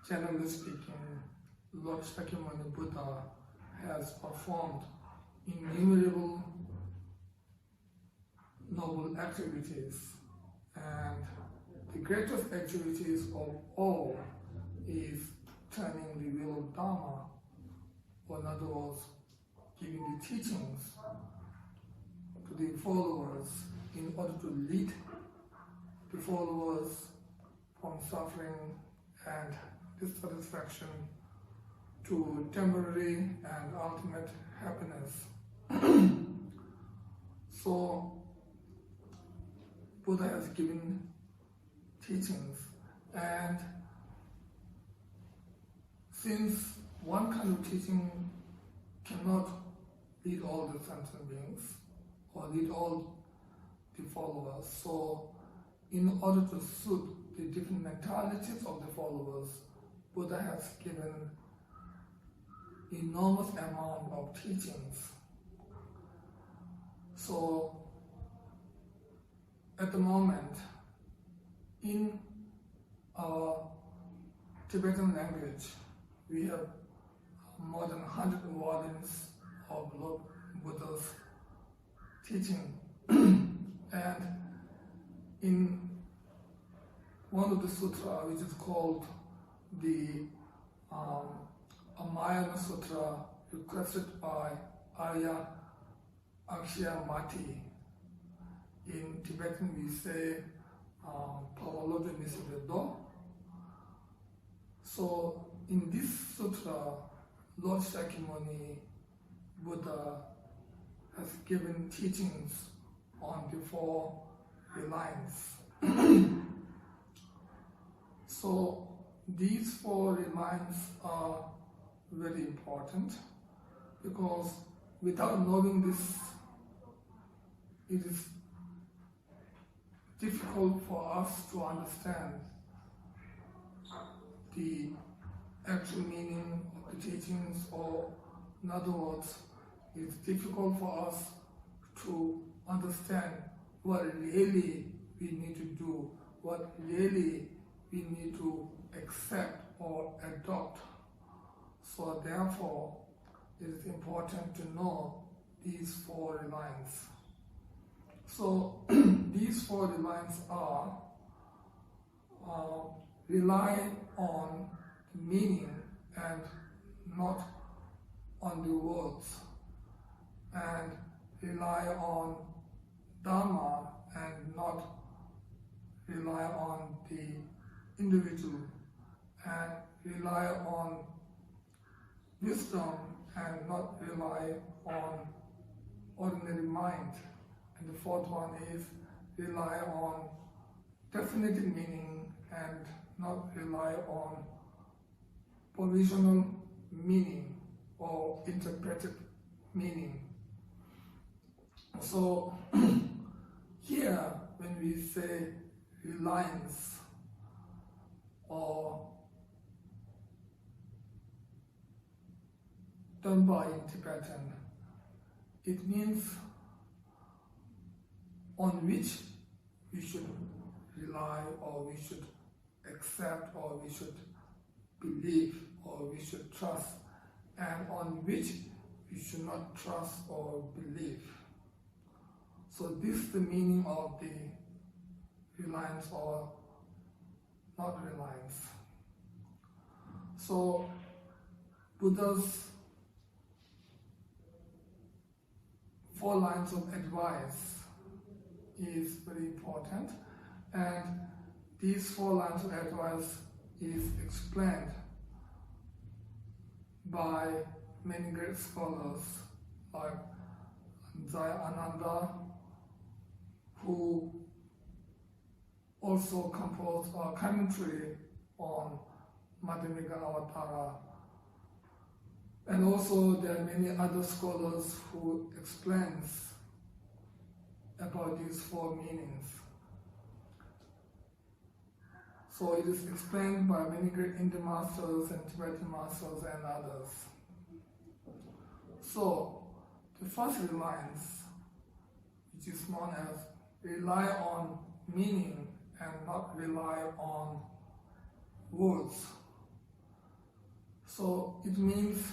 Generally speaking, Lord Shakyamuni Buddha has performed innumerable noble activities, and the greatest activities of all is turning the wheel of Dharma, or in other words, giving the teachings to the followers in order to lead the followers from suffering and dissatisfaction to temporary and ultimate happiness. So, Buddha has given teachings, and since one kind of teaching cannot lead all the sentient beings or lead all the followers, so in order to suit the different mentalities of the followers, Buddha has given enormous amount of teachings. So at the moment, in our Tibetan language, we have more than 100 volumes of Lord Buddha's teaching. And in one of the sutras, which is called the Amayana Sutra, requested by Arya Akshayamati. In Tibetan we say Pawaloja Nisivedo. So in this sutra, Lord Shakyamuni Buddha has given teachings on the four reliances. So these four reliances are very important, because without knowing this, it is difficult for us to understand the actual meaning of the teachings, or in other words, it's difficult for us to understand what really we need to do, what really we need to accept or adopt. So therefore, it is important to know these four reliances. So these four reliances are rely on the meaning and not on the words, and rely on Dharma and not rely on the individual, and rely on wisdom and not rely on ordinary mind. And the fourth one is rely on definitive meaning and not rely on provisional meaning or interpreted meaning. So here, when we say reliance or Dharma in Tibetan, it means on which we should rely, or we should accept, or we should believe, or we should trust, and on which we should not trust or believe. So this is the meaning of the reliance or not reliance. So Buddha's 4 lines of advice is very important, and these 4 lines of advice is explained by many great scholars like Ananda, who also composed a commentary on Madhyamika Avatara. And also there are many other scholars who explains about these 4 meanings. So it is explained by many great Indian masters and Tibetan masters and others. So the first reliance which is known as rely on meaning and not rely on words. So it means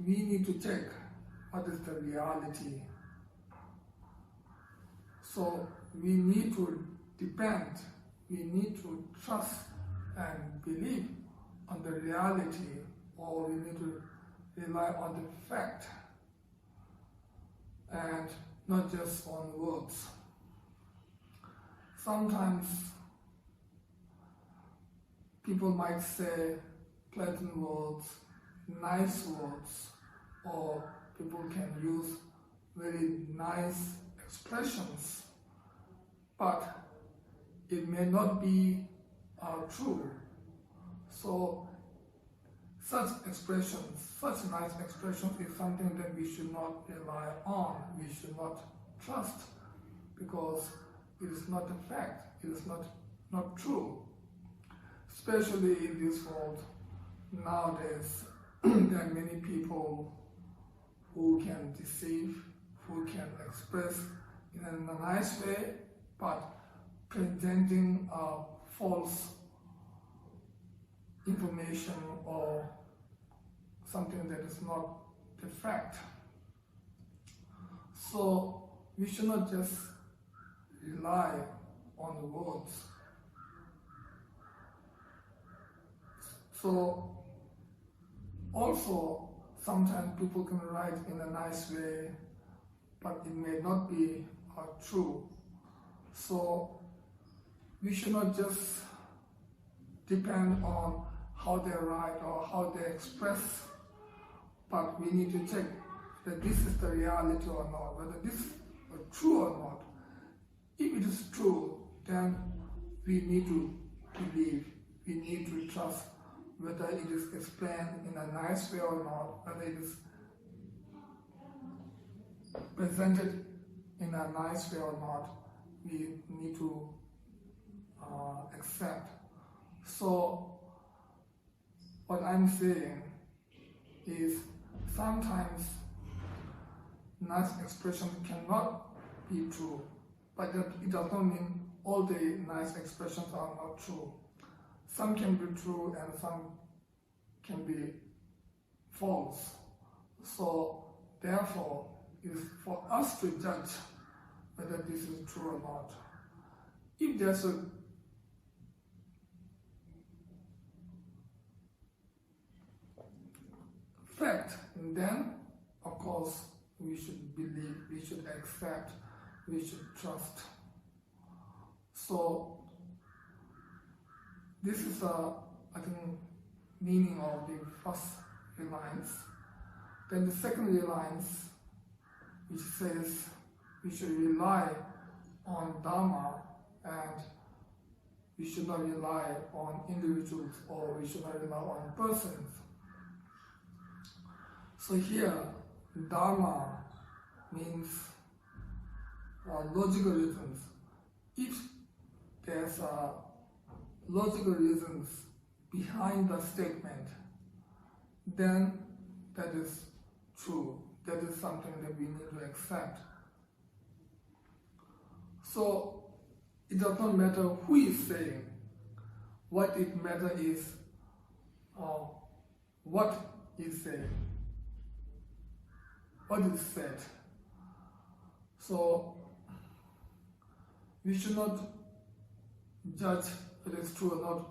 we need to check what is the reality. So we need to depend, we need to trust and believe on the reality, or we need to rely on the fact and not just on words. Sometimes people might say pleasant words, nice words, or people can use very nice expressions, but it may not be true. So such expressions, such nice expressions is something that we should not rely on, we should not trust, because it is not a fact, it is not true. Especially in this world nowadays, there are many people who can deceive, who can express in a nice way, but presenting false information or something that is not the fact. So we should not just rely on the words. So also sometimes people can write in a nice way, but it may not be true. So we should not just depend on how they write or how they express, but we need to check that this is the reality or not, whether this is true or not. If it is true, then we need to believe, we need to trust, whether it is explained in a nice way or not, whether it is presented in a nice way or not, we need to accept. So what I'm saying is sometimes nice expression cannot be true, but it does not mean all the nice expressions are not true. Some can be true and some can be false. So therefore, it is for us to judge whether this is true or not. If there's a fact, then of course we should believe, we should accept, we should trust. So this is I think, meaning of the first reliance. Then the second reliance, which says we should rely on Dharma and we should not rely on individuals, or we should not rely on persons. So here, Dharma means logical reasons. If there's logical reasons behind the statement, then that is true. That is something that we need to accept. So it does not matter who is saying. What it matters is what is said, what is said. So we should not judge whether it's true or not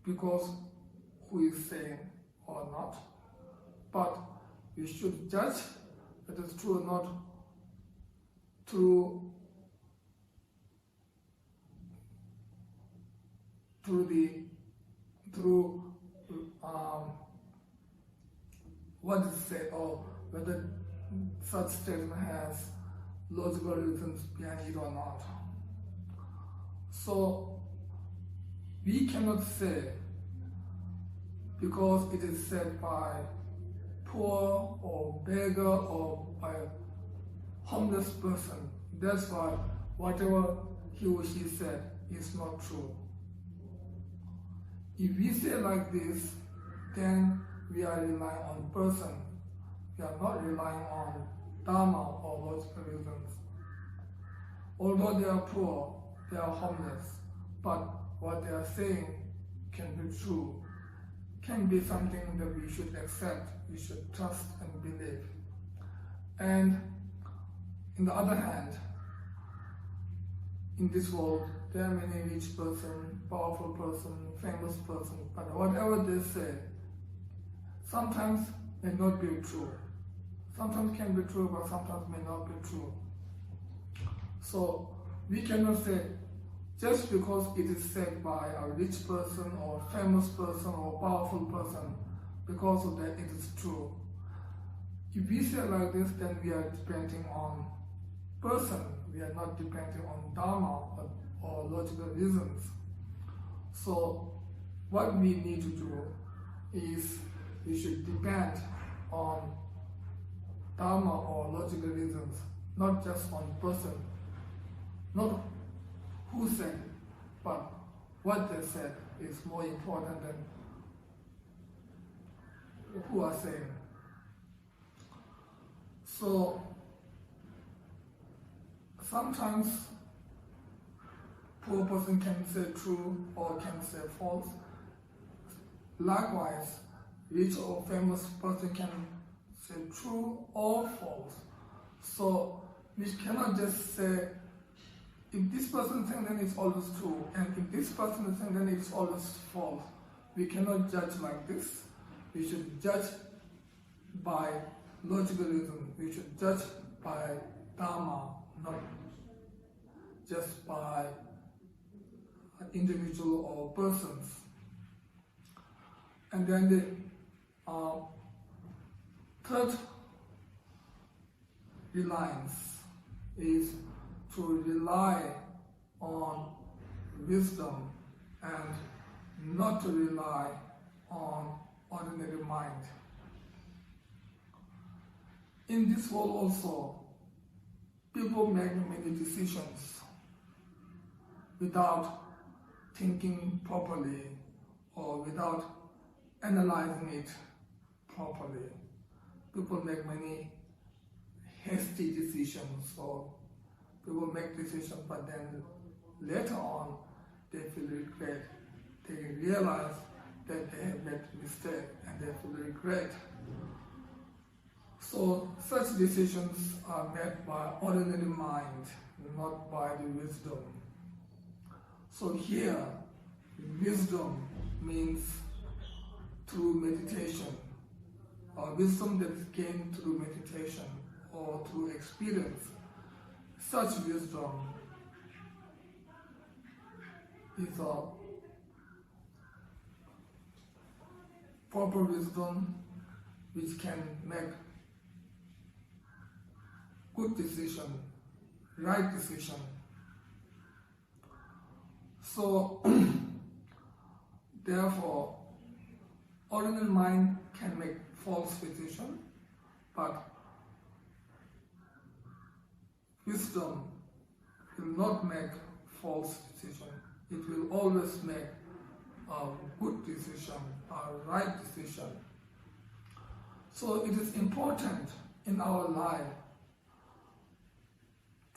because who is saying or not, but we should judge whether it's true or not through what is said, or whether such statement has logical reasons behind it or not. So we cannot say because it is said by poor or beggar or by a homeless person, that's why whatever he or she said is not true. If we say like this, then we are relying on person, we are not relying on Dharma or logical reasons. Although they are poor, they are homeless, but what they are saying can be true, can be something that we should accept, we should trust and believe. And in the other hand, in this world, there are many rich person, powerful person, famous person, but whatever they say, sometimes may not be true. Sometimes can be true, but sometimes may not be true. So we cannot say, just because it is said by a rich person or famous person or powerful person, because of that it is true. If we say like this, then we are depending on person. We are not depending on Dharma or logical reasons. So what we need to do is we should depend on Dharma or logical reasons, not just on person, not who said, but what they said is more important than who are saying. So sometimes poor person can say true or can say false. Likewise, rich or famous person can say true or false. So we cannot just say, if this person is saying, then it's always true, and if this person is saying, then it's always false. We cannot judge like this. We should judge by logical reason. We should judge by Dharma, not just by an individual or persons. And then the third reliance is to rely on wisdom and not to rely on ordinary mind. In this world also, people make many decisions without thinking properly or without analyzing it properly. People make many hasty decisions, or people make decisions, but then later on they feel regret. They realize that they have made mistake and they feel regret. So such decisions are made by ordinary mind, not by the wisdom. So here, wisdom means through meditation, or wisdom that is gained through meditation or through experience. Such wisdom is a proper wisdom which can make good decision, right decision. So, therefore, ordinary mind can make false decision, but wisdom will not make false decision. It will always make a good decision, a right decision. So it is important in our life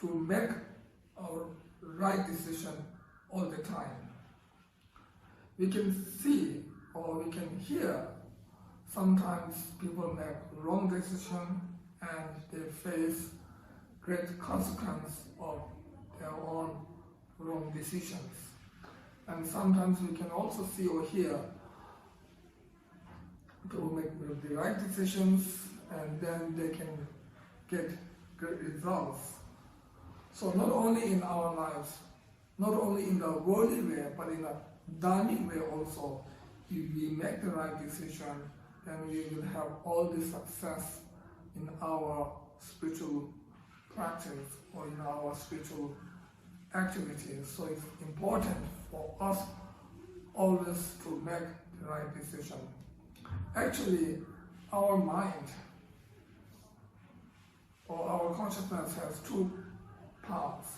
to make a right decision all the time. We can see or we can hear sometimes people make wrong decision and they face great consequence of their own wrong decisions. And sometimes we can also see or hear people make the right decisions and then they can get great results. So not only in our lives, not only in the worldly way, but in a dharmic way also, if we make the right decision, then we will have all the success in our spiritual practice or in our spiritual activities. So it's important for us always to make the right decision. Actually, our mind or our consciousness has two parts,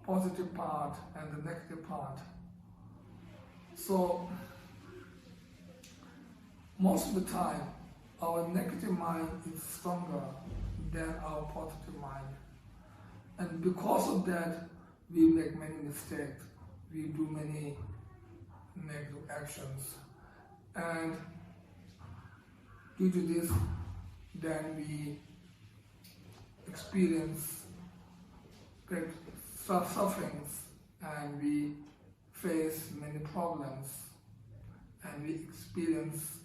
positive part and the negative part. So most of the time, our negative mind is stronger than our positive mind. And because of that, we make many mistakes, we do many negative actions. And due to this, then we experience great sufferings, and we face many problems, and we experience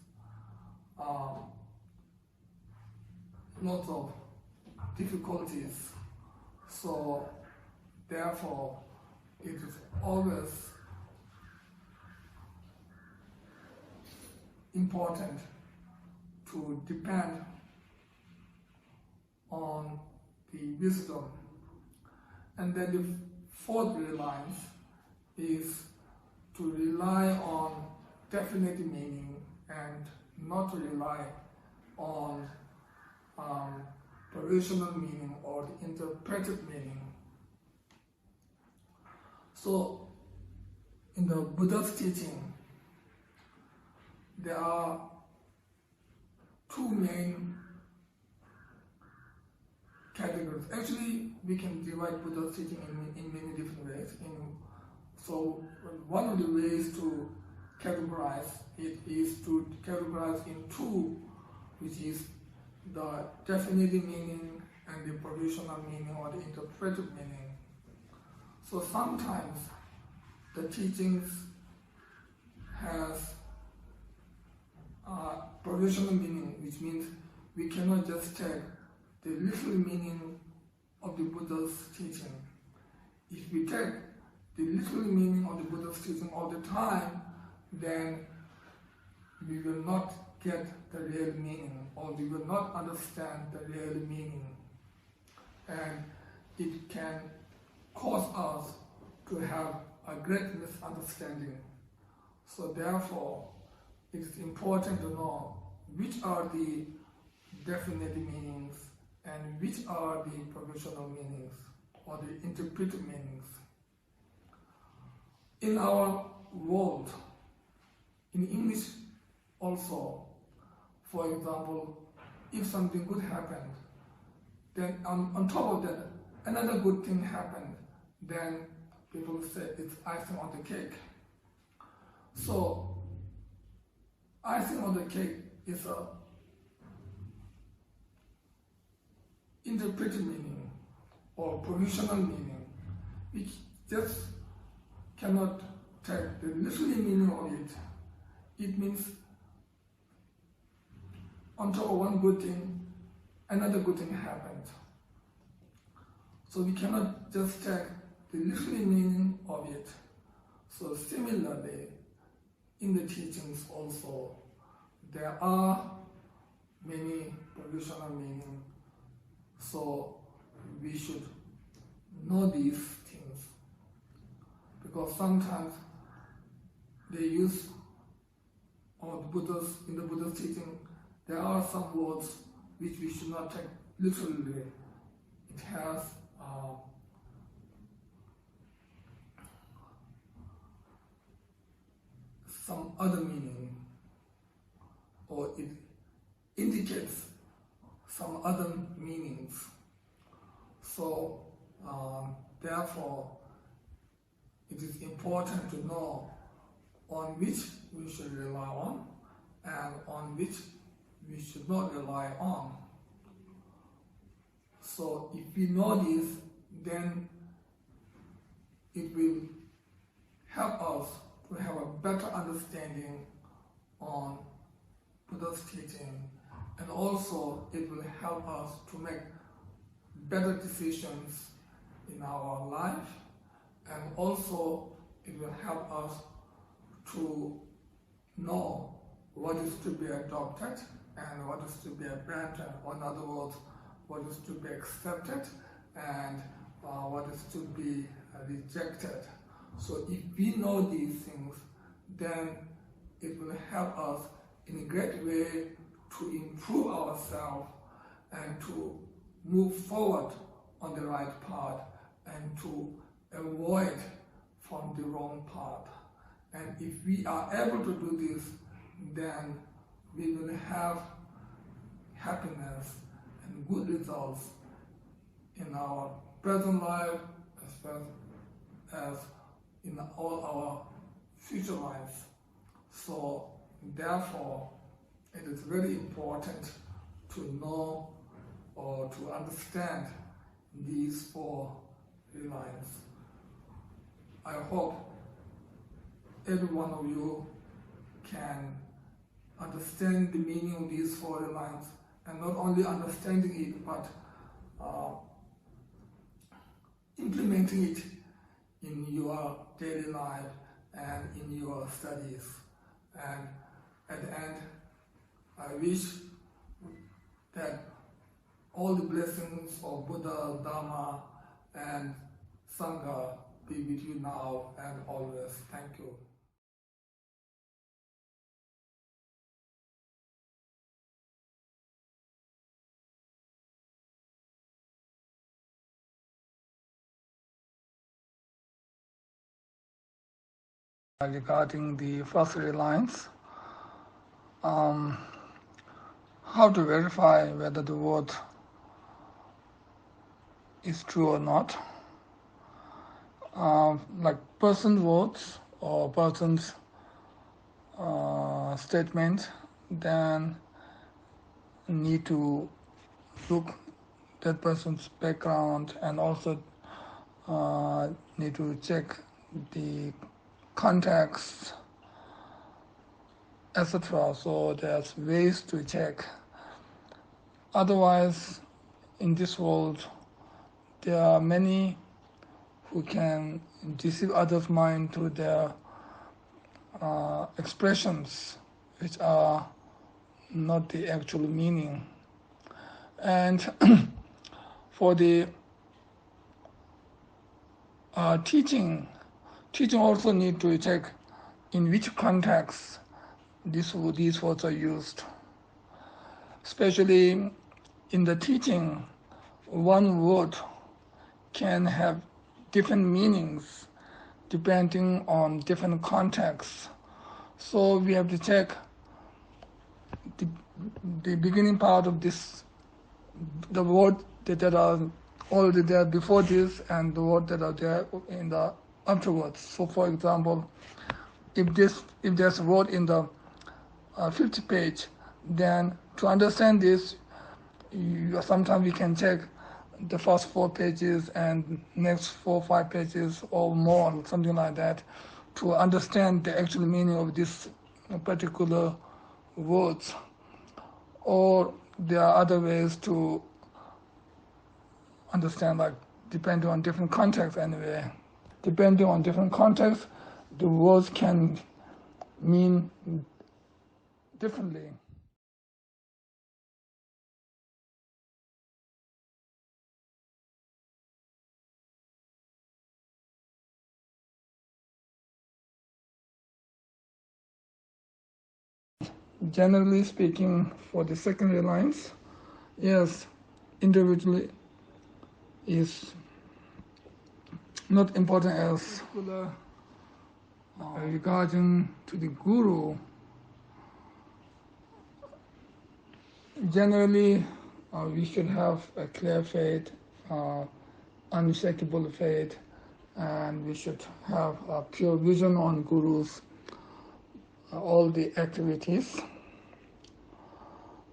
lots of difficulties. So therefore, it is always important to depend on the wisdom. And then the fourth reliance is to rely on definite meaning and not to rely on provisional meaning or the interpreted meaning. So in the Buddha's teaching, there are two main categories. Actually, we can divide Buddha's teaching in many different ways. So one of the ways to categorize it is to categorize in two, which is the definite meaning and the provisional meaning or the interpreted meaning. So sometimes the teachings has provisional meaning, which means we cannot just take the literal meaning of the Buddha's teaching. If we take the literal meaning of the Buddha's teaching all the time, then we will not get the real meaning, or we will not understand the real meaning. And it can cause us to have a great misunderstanding. So therefore, it is important to know which are the definite meanings and which are the provisional meanings or the interpreted meanings. In our world, in English also, for example, if something good happened, then on top of that, another good thing happened, then people say it's icing on the cake. So, icing on the cake is a interpreted meaning or provisional meaning, which just cannot take the literal meaning of it. It means on top of one good thing, another good thing happened. So we cannot just take the literal meaning of it. So similarly, in the teachings also, there are many provisional meanings. So we should know these things, because sometimes they use, or in the Buddha's teaching, there are some words which we should not take literally. It has some other meaning, or it indicates some other meanings. So therefore, it is important to know on which we should rely on and on which we should not rely on. So if we know this, then it will help us to have a better understanding on Buddha's teaching, and also it will help us to make better decisions in our life, and also it will help us to know what is to be adopted and what is to be abandoned, or in other words, what is to be accepted and what is to be rejected. So if we know these things, then it will help us in a great way to improve ourselves and to move forward on the right path and to avoid from the wrong path. And if we are able to do this, then we will have happiness and good results in our present life as well as in all our future lives. So therefore, it is very important to know or to understand these four reliances. I hope every one of you can understand the meaning of these four reliances, and not only understanding it, but implementing it in your daily life and in your studies. And at the end, I wish that all the blessings of Buddha, Dharma, and Sangha be with you now and always. Thank you. Regarding the first reliance, how to verify whether the word is true or not. Like person's words or person's statement, then need to look that person's background, and also need to check the context, etc. So there's ways to check. Otherwise, in this world, there are many who can deceive others' mind through their expressions, which are not the actual meaning. And for the teaching also need to check in which context these words are used. Especially in the teaching, one word can have different meanings depending on different contexts. So we have to check the beginning part of this, the word that are already there before this, and the word that are there in the afterwards. So for example, if there's a word in the 50th page, then to understand this, sometimes we can check the first 4 pages and next 4 or 5 pages or more, something like that, to understand the actual meaning of this particular words. Or there are other ways to understand, like depending on different contexts anyway. Depending on different contexts, the words can mean differently. Generally speaking, for the second reliance, yes, individually is not important as regarding to the guru. Generally, we should have a clear faith, unshakable faith, and we should have a pure vision on gurus, all the activities.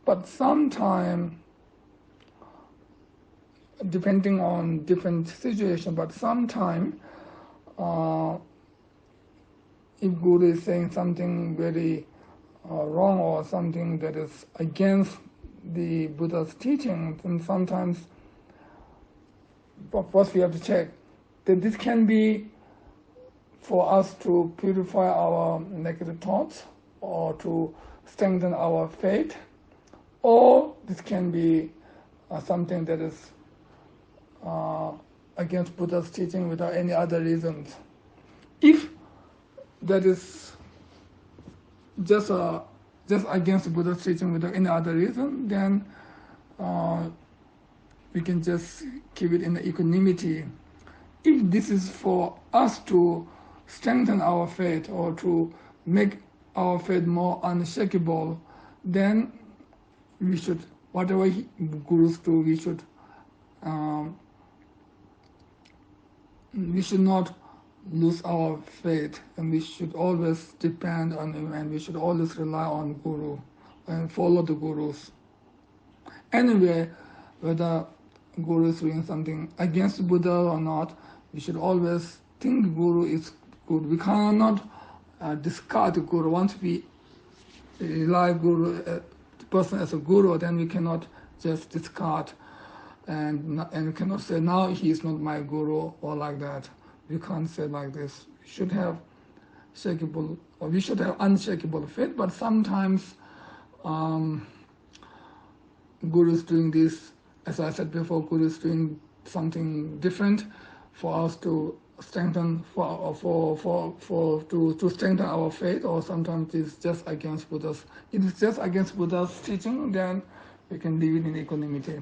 But sometimes, depending on different situations, but sometimes if Guru is saying something very wrong or something that is against the Buddha's teaching, then sometimes first we have to check that this can be for us to purify our negative thoughts or to strengthen our faith, or this can be something that is against Buddha's teaching without any other reasons. If that is just against Buddha's teaching without any other reason, then we can just keep it in equanimity. If this is for us to strengthen our faith or to make our faith more unshakable, then we should whatever gurus do, we should not lose our faith, and we should always depend on him, and we should always rely on Guru and follow the Gurus. Anyway, whether Guru is doing something against Buddha or not, we should always think Guru is good. We cannot discard the Guru. Once we rely Guru, the person as a Guru, then we cannot just discard and we cannot say, now he is not my Guru, or like that. We can't say like this. We should have unshakable faith, but sometimes Guru is doing this, as I said before, Guru is doing something different for us to strengthen to strengthen our faith, or sometimes it's just against Buddha's. If it's just against Buddha's teaching, then we can live in equanimity.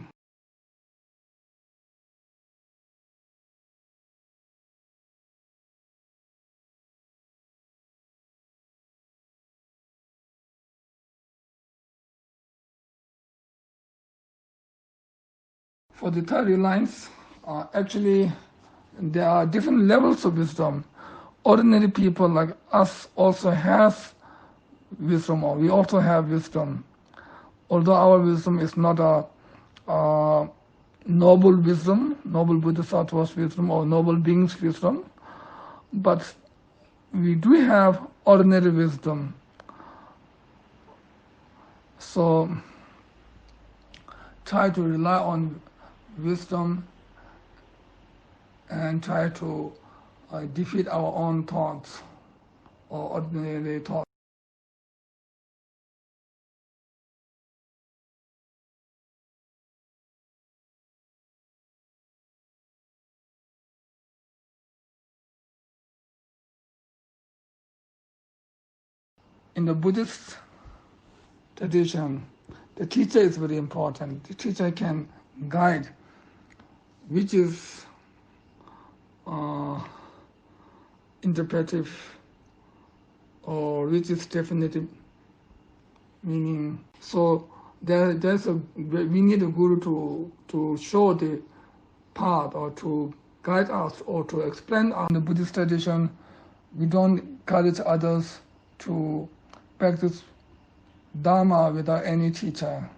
For the third reliance, actually there are different levels of wisdom. Ordinary people like us also have wisdom, or we also have wisdom. Although our wisdom is not a noble wisdom, noble Bodhisattva's wisdom, or noble beings' wisdom, but we do have ordinary wisdom. So try to rely on wisdom and try to defeat our own thoughts or ordinary thoughts. In the Buddhist tradition, the teacher is very important. The teacher can guide which is interpretive or which is definitive meaning. So we need a Guru to show the path, or to guide us, or to explain us. In the Buddhist tradition, we don't encourage others to practice Dharma without any teacher.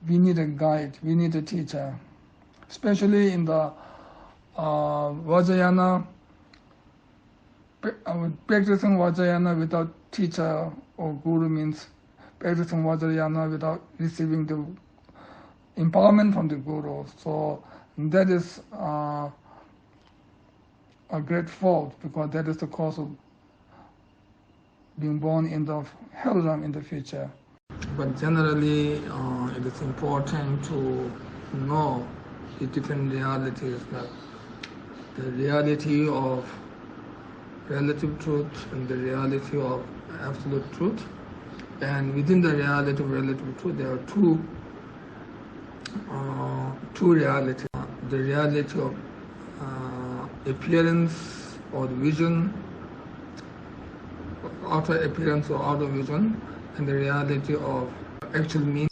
We need a guide, we need a teacher. Especially in the Vajrayana, practicing Vajrayana without teacher or Guru means practicing Vajrayana without receiving the empowerment from the Guru. So that is a great fault, because that is the cause of being born in the hell realm in the future. But generally, it is important to know the different realities, that the reality of relative truth and the reality of absolute truth. And within the reality of relative truth, there are two realities. The reality of appearance or vision, outer appearance or outer vision, and the reality of actual meaning.